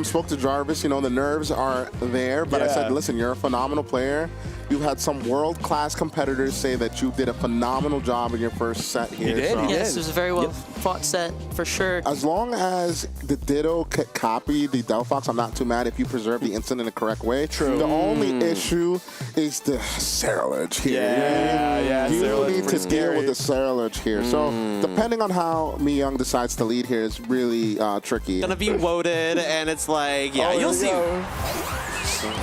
spoke to Jarvis. You know, the nerves are there, but I said, listen, you're a phenomenal player. You've had some world-class competitors say that you did a phenomenal job in your first set here. You did, so. Yes, it was a very well fought set, for sure. As long as the Ditto copy the Delphox, I'm not too mad if you preserve the instant in the correct way. True. The only issue is the Cerulege here. Yeah, You need to deal with the Cerulege here. So depending on how Miyoung decides to lead here is really tricky. Gonna be woaded, and it's like, you'll see.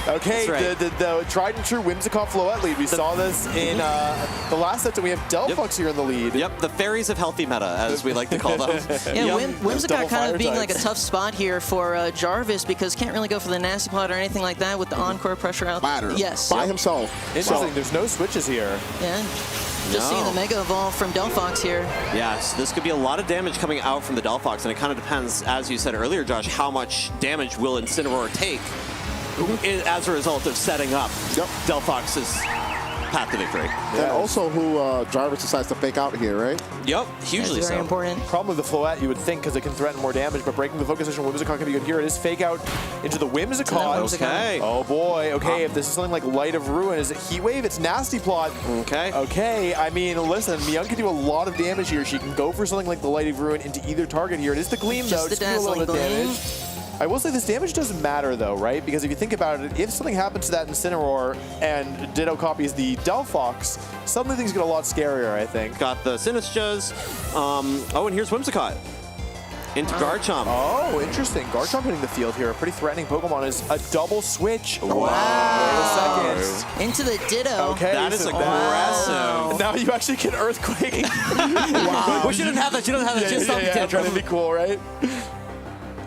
Okay, right. the tried and true Whimsicott Floette lead. We saw this in the last set, and we have Delphox here in the lead. Yep, the fairies of healthy meta, as we like to call them. Yeah, Whimsicott kind of being types. like a tough spot here for Jarvis because can't really go for the nasty plot or anything like that with the encore pressure out. Ladder. Yes. By himself. Interesting, there's no switches here. Yeah. Just seeing the Mega Evolve from Delphox here. Yes, this could be a lot of damage coming out from the Delphox, and it kind of depends, as you said earlier, Josh, how much damage will Incineroar take as a result of setting up Delphox's path to victory. And also who Jarvis decides to fake out here, right? Yep, hugely That's very so. important. Problem with the Floette, you would think, because it can threaten more damage, but breaking the focus position, Whimsicott can be good here. It is fake out into the Whimsicott. Okay. Oh boy, okay, if this is something like Light of Ruin, is it Heat Wave? It's Nasty Plot. Okay. Okay, I mean, listen, Miyoung can do a lot of damage here. She can go for something like the Light of Ruin into either target here. It is the Gleam, Just though. the Just do a little bit of Dazzling damage. I will say this damage doesn't matter, though, right? Because if you think about it, if something happens to that Incineroar and Ditto copies the Delphox, suddenly things get a lot scarier, I think. Got the Sinistras. Oh, and here's Whimsicott. Into Garchomp. Oh, interesting. Garchomp hitting the field here. A pretty threatening Pokemon is a double switch. Wow. Wait a second. Into the Ditto. Okay. That is so aggressive. now you actually get Earthquake. Wow. We shouldn't have that. You don't have that. Just stop the tantrum. That'd be cool, right?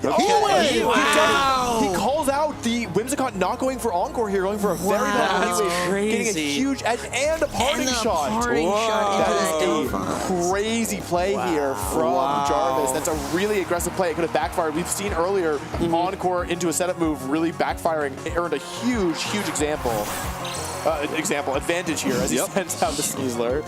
Okay. Wow. He calls out the Whimsicott not going for Encore here, going for a very That's long crazy. getting a huge edge and a parting shot. Parting shot into That that is a Delphox. crazy play here from Jarvis. That's a really aggressive play. It could have backfired. We've seen earlier Encore into a setup move really backfiring. It earned a huge, huge advantage here as he sends out the Sneasler.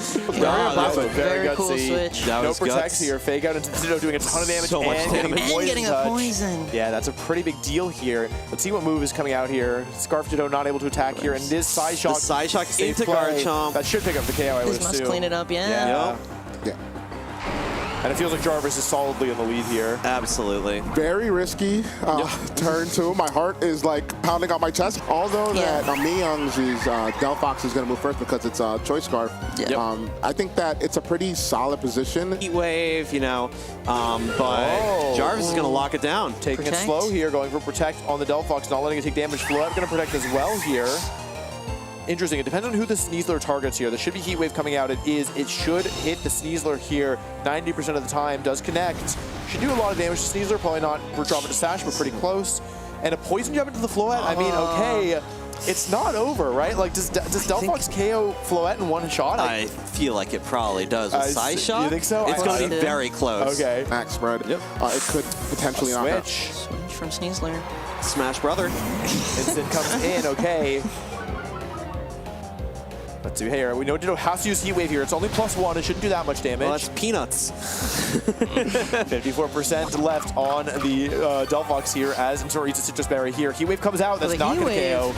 Very cool switch. No protects here. Fake out into Ditto doing a ton of damage So much damage. And getting a poison. Yeah, that's a pretty big deal here. Let's see what move is coming out here. Scarf Ditto not able to attack here, and this Side Shock. The Side Shock safe into play. Garchomp. That should pick up the KO, I would This must assume. clean it up, yeah. Yeah. Yeah. And it feels like Jarvis is solidly in the lead here. Absolutely. Very risky turn two. My heart is like pounding on my chest. Although that Miyoung's Delphox is going to move first because it's a Choice Scarf. I think that it's a pretty solid position. Heat Wave, you know, but Jarvis is going to lock it down. Taking Protect. it slow here, going for Protect on the Delphox, not letting it take damage. Floette going to Protect as well here. Interesting. It depends on who the Sneasler targets here. There should be Heat Wave coming out. It is. It should hit the Sneasler here 90% of the time. Does connect. Should do a lot of damage to Sneasler. Probably not for drop it to Sash, but pretty close. And a Poison Jump into the Floette. I mean, okay. It's not over, right? Like, does Delphox KO Floette in one shot? I feel like it probably does with Side Shot. You think so? It's going to be very close. Okay. Max spread. Yep. It could potentially knock out. Switch. Switch from Sneasler. Smash Brother. Instant comes in. Okay. Let's see here. We know Ditto has to use Heat Wave here. It's only +1. It shouldn't do that much damage. Well, that's peanuts. 54% left on the Delphox here as Incineroar eats a Citrus Berry here. Heat Wave comes out. That's the not Heat going to KO. Wave.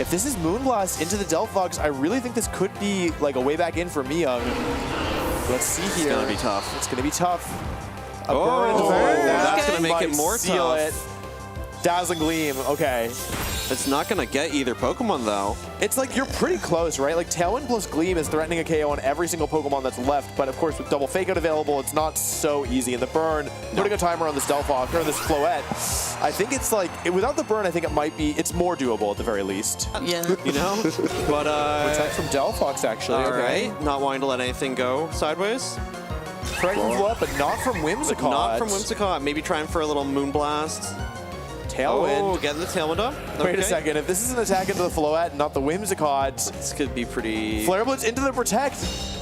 If this is Moonblast into the Delphox, I really think this could be like a way back in for Miyoung. Let's see here. It's going to be tough. It's going to be tough. A Oh, burn into the void. that's going to make might it more seal tough. it. Dazzling Gleam. Okay. It's not going to get either Pokemon, though. It's like you're pretty close, right? Like Tailwind plus Gleam is threatening a KO on every single Pokemon that's left, but of course with double Fake Out available, it's not so easy. And the burn, putting a timer on this Delphox, or this Floette, I think it's like, without the burn, I think it might be, it's more doable at the very least. Yeah. You know? But, Protect from Delphox, actually. all Okay. right. Not wanting to let anything go sideways. Protect from Floette, but not from Whimsicott. Not from Whimsicott. Maybe trying for a little Moonblast. Tailwind. Oh, getting the Tailwind up. Wait Okay. a second. If this is an attack into the Floette, not the Whimsicott, This could be pretty... Flare Blitz into the Protect.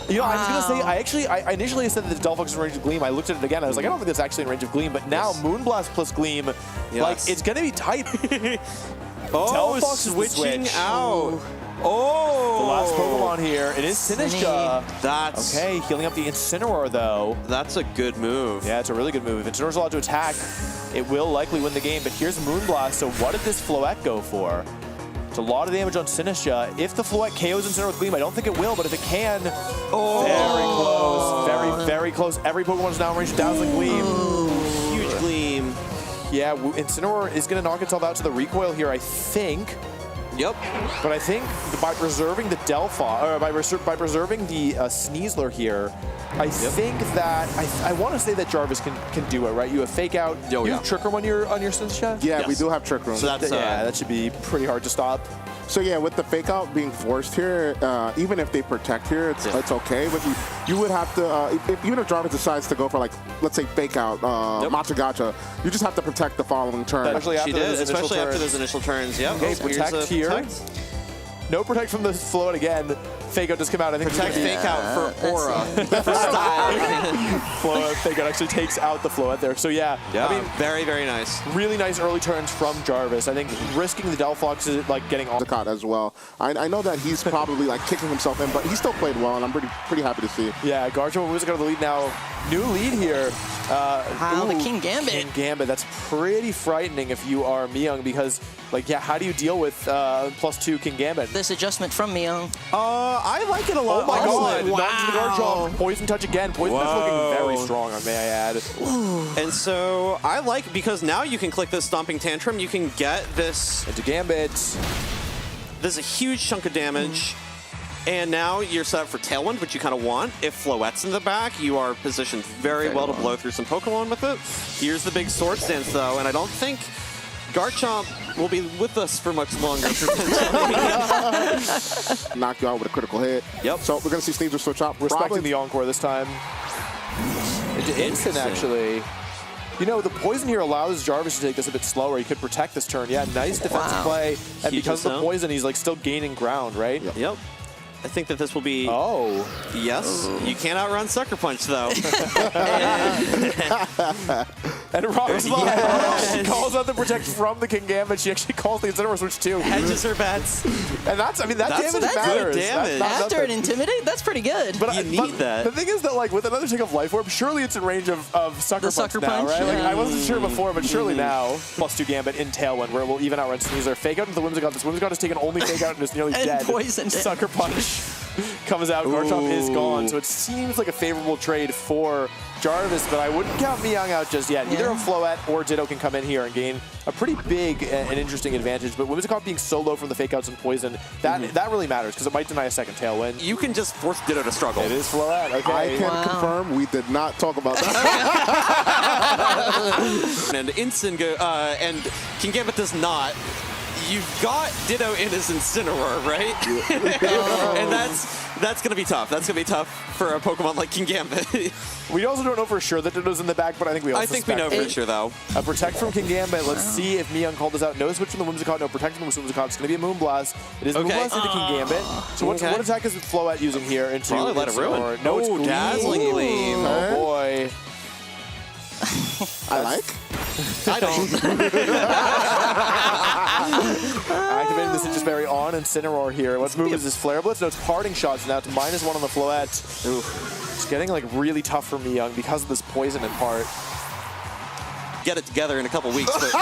You know, I was going to say, I initially said that the Delphox is in range of Gleam. I looked at it again. I was like, I don't think it's actually in range of Gleam. But now, Moonblast plus Gleam, like, it's going to be tight. Oh, Delphox is the switching switch. out. Oh! The last Pokemon here. It is Sinistcha. That's... Okay, healing up the Incineroar, though. That's a good move. Yeah, it's a really good move. If Incineroar's allowed to attack, it will likely win the game. But here's Moonblast. So what did this Floette go for? It's a lot of damage on Sinistcha. If the Floette KOs Incineroar with Gleam, I don't think it will, but if it can, very close. Very, very close. Every Pokemon's now in range of Dazzling Gleam. Huge Gleam. Yeah, Incineroar is going to knock itself out to the recoil here, I think. Yep. But I think by preserving the Delphox, or by preserving the Sneasler here, I think that I want to say that Jarvis can do it, right? You have Fake Out. You have Trick Room on your Sinistcha? Yeah, Yes. we do have Trick Room. So that's Yeah, that should be pretty hard to stop. So yeah, with the Fake Out being forced here, even if they protect here, it's okay. But you would have to, even if Jarvis decides to go for, like, let's say Fake Out, Machagacha, you just have to protect the following turn. Especially after She did, those initial especially after turns. those initial turns. Yep. Okay, Here's protect a here. protect. No protect from the Floette again. Fake Out just come out. I think Protect Fake Out for aura. For style. Floette, Fake Out actually takes out the Floette there. So yeah, Yeah, I mean, very, very nice. really nice early turns from Jarvis. I think risking the Delphox is like getting on. Whimsicott as well. I know that he's probably like kicking himself in, but he still played well, and I'm pretty happy to see. Yeah, Garchomp and Whimsicott have the lead now. New lead here. Wow, the King Gambit. King Gambit. That's pretty frightening if you are Miyoung because, like, yeah, how do you deal with +2 King Gambit? This adjustment from Miyoung. I like it a lot. Oh my god! Wow. Knocks the Garchomp. Poison Touch again. Poison Touch looking very strong, may I add. And so I like, because now you can click this Stomping Tantrum. You can get this. Into Gambit. There's a huge chunk of damage. And now you're set up for Tailwind, which you kind of want. If Floette's in the back, you are positioned very well to blow through some Pokemon with it. Here's the big Swords Dance, though, and I don't think Garchomp will be with us for much longer, potentially. Knock you out with a critical hit. Yep. So we're going to see Sneasler switch up. Respecting the Encore this time. Into Instant, actually. You know, the poison here allows Jarvis to take this a bit slower. He could protect this turn. Yeah, nice defensive play. And Huge because of the zone. poison, he's like still gaining ground, right? Yep. I think that this will be... Oh. Yes. You can't outrun Sucker Punch, though. And Robin's calls out the protect from the King Gambit. She actually calls the Incineroar switch too. Hedges her bets. And that's, I mean, that That's damage good matters. damage. That's not After an nothing. Intimidate, that's pretty good. But You need that. The thing is that, like, with another take of Life Orb, surely it's in range of Sucker The Punch Sucker now, Punch, right? Like, yeah. I wasn't sure before, but surely now. +2 Gambit in Tailwind, where it will even outrun Sneasler. Fake Out into the Whimsicott. This Whimsicott has taken only Fake Out and is nearly And dead. poisoned it. Sucker Punch comes out. Garchomp is gone. So it seems like a favorable trade for Jarvis, but I wouldn't count Miyoung out just yet. Either a Floette or Ditto can come in here and gain a pretty big and interesting advantage. But Whimsicott being so low from the Fake Outs and Poison, that really matters because it might deny a second Tailwind. You can just force Ditto to struggle. It is Floette. Okay. I can confirm we did not talk about that. And Instant and King Gambit does not. You've got Ditto in his Incineroar, right? And that's going to be tough. That's going to be tough for a Pokemon like King Gambit. We also don't know for sure that Ditto's in the back, but I think we all I think we know for sure, though. A Protect from King Gambit. Let's see if Miyoung called this out. No switch from the Whimsicott, no Protect from the Whimsicott. It's going to be a Moonblast. It is Moonblast into King Gambit. So what attack is Floette using here into Probably let it ruin. Incineroar? No, it's Gleam. Dazzling Gleam. Oh, boy. I like. I don't. Activating this just very on Incineroar here. What move is this? Flare Blitz? No, it's Parting Shots. Now it's -1 on the Floette. It's getting like really tough for Miyoung because of this poison in part. Get it together in a couple weeks. But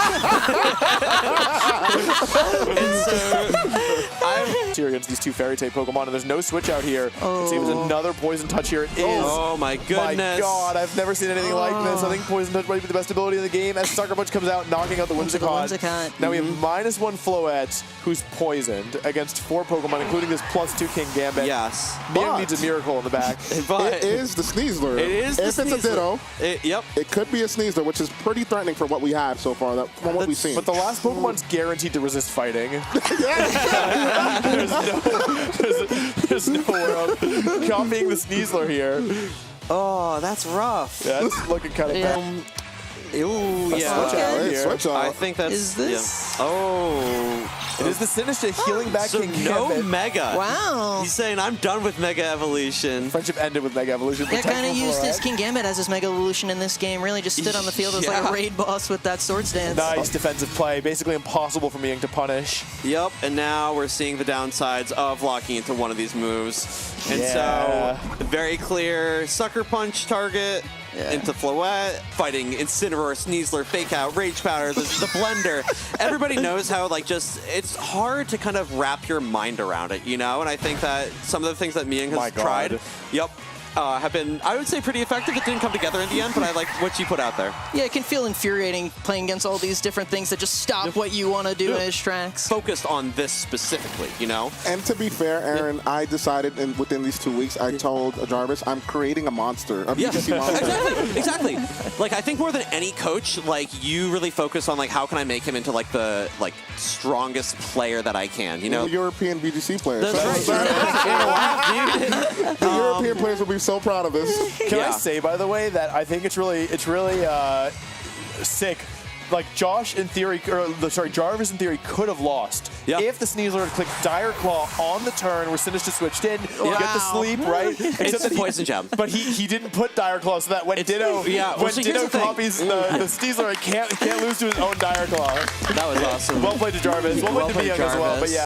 Here against these two Fairy Type Pokemon, and there's no switch out here. Let's see if there's another Poison Touch here. It is. oh my goodness. My God, I've never seen anything like this. I think Poison Touch might be the best ability in the game as Sucker Punch comes out, knocking out the Whimsicott. Now we have -1 Floette, who's poisoned against 4 Pokemon, including this +2 King Gambit. Yes. Miyoung needs a miracle in the back. But It is the Sneasler. It is the If it's a Sneasler. Ditto, Yep. it could be a Sneasler, which is pretty threatening for what we have so far, from what we've seen. But the last Pokemon's guaranteed to resist fighting. there's no world. Copying the Sneasler here. Oh, that's rough. Yeah, it's looking kind of bad. Ooh, yeah. Switch out. I think that's... Is this? Yeah. Oh. It is the Sinister healing back So King no Gambit. Mega. Wow. He's saying, I'm done with Mega Evolution. Friendship ended with Mega Evolution. Yeah, kind of Potential used for his it. King Gambit as his Mega Evolution in this game. Really just stood on the field as like Yeah. a raid boss with that sword stance. Nice defensive play. Basically impossible for Miyoung to punish. Yep, and now we're seeing the downsides of locking into one of these moves. And Yeah. so, very clear Sucker Punch target into Floette, fighting Incineroar, Sneasler, Fake Out, Rage Powder, the blender. Everybody knows how, like, just, it's hard to kind of wrap your mind around it, you know? And I think that some of the things that Miyoung has tried, have been, I would say, pretty effective. It didn't come together in the end, but I like what you put out there. Yeah, it can feel infuriating playing against all these different things that just stop what you want to do in his tracks. Focused on this specifically, you know? And to be fair, Aaron, I decided within these 2 weeks, I told Jarvis, I'm creating a monster, a BGC monster. Exactly. Like, I think more than any coach, like, you really focus on, like, how can I make him into, like, the, like, strongest player that I can, you know? The European BGC players. That's right. The European players will be so proud of this. Can I say, by the way, that I think it's really sick. Like Josh, in theory, Jarvis, in theory, could have lost if the Sneasler had clicked Dire Claw on the turn where Sinister switched in, get the sleep, right? Except that Poison Jab. But he didn't put Dire Claw, so that when Ditto copies the Sneasler, it can't lose to his own Dire Claw. That was awesome. Well played to Jarvis. Well played to Miyoung as well. But yeah.